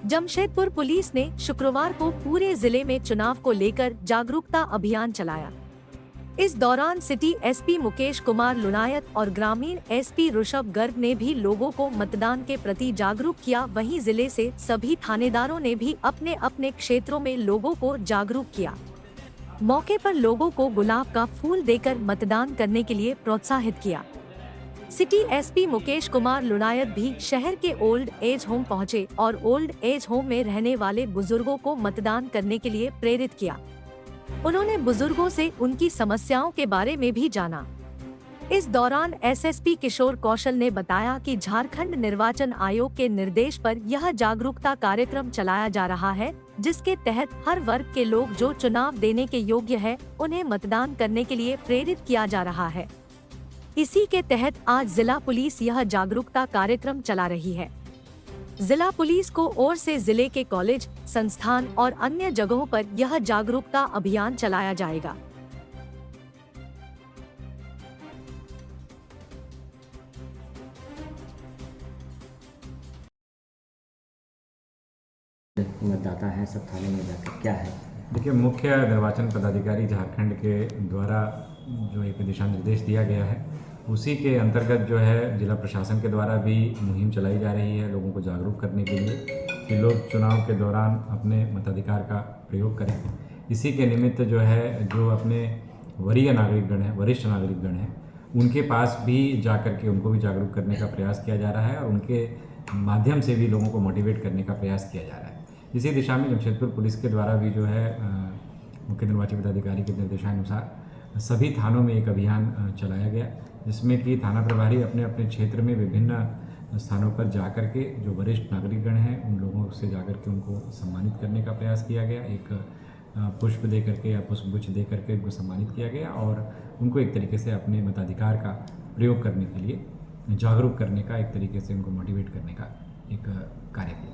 Jamshedpur police ने शुक्रवार को पूरे जिले में चुनाव को लेकर जागरूकता अभियान चलाया। इस दौरान सिटी एसपी मुकेश कुमार लुनायत और ग्रामीण एसपी ऋषभ गर्ग ने भी लोगों को मतदान के प्रति जागरूक किया। वहीं जिले से सभी थानेदारों ने भी अपने अपने क्षेत्रों में लोगों को जागरूक किया। मौके पर लोगों को गुलाब का फूल देकर मतदान करने के लिए प्रोत्साहित किया। सिटी एसपी मुकेश कुमार लुनायत भी शहर के ओल्ड एज होम पहुंचे और ओल्ड एज होम में रहने वाले बुजुर्गों को मतदान करने के लिए प्रेरित किया। उन्होंने बुजुर्गों से उनकी समस्याओं के बारे में भी जाना। इस दौरान एसएसपी किशोर कौशल ने बताया कि झारखंड निर्वाचन आयोग के निर्देश पर यह जागरूकता कार्यक्रम चलाया जा रहा है, जिसके तहत हर वर्ग के लोग जो चुनाव देने के योग्य है, उन्हें मतदान करने के लिए प्रेरित किया जा रहा है। इसी के तहत आज जिला पुलिस यह जागरूकता कार्यक्रम चला रही है। जिला पुलिस को ओर से जिले के कॉलेज, संस्थान और अन्य जगहों पर यह जागरूकता अभियान चलाया जाएगा। मतदाता है सब थाने में जाकर क्या है? देखिए, मुख्य निर्वाचन पदाधिकारी झारखंड के द्वारा जो एक दिशा निर्देश दिया गया है, उसी के अंतर्गत जो है जिला प्रशासन के द्वारा भी मुहिम चलाई जा रही है लोगों को जागरूक करने के लिए कि लोग चुनाव के दौरान अपने मताधिकार का प्रयोग करें। इसी के निमित्त जो है जो अपने वरीय नागरिकगण हैं, वरिष्ठ नागरिकगण हैं, उनके पास भी जाकर के उनको भी जागरूक करने का प्रयास किया जा रहा है और उनके माध्यम से भी लोगों को मोटिवेट करने का प्रयास किया जा रहा है। इसी दिशा में जमशेदपुर पुलिस के द्वारा भी जो है मुख्य निर्वाचन पदाधिकारी के निर्देशानुसार सभी थानों में एक अभियान चलाया गया, जिसमें कि थाना प्रभारी अपने अपने क्षेत्र में विभिन्न स्थानों पर जाकर के जो वरिष्ठ नागरिकगण हैं उन लोगों से जाकर के उनको सम्मानित करने का प्रयास किया गया। एक पुष्प दे करके या पुष्पगुच्छ दे करके उनको सम्मानित किया गया और उनको एक तरीके से अपने मताधिकार का प्रयोग करने के लिए जागरूक करने का, एक तरीके से उनको मोटिवेट करने का एक कार्य किया।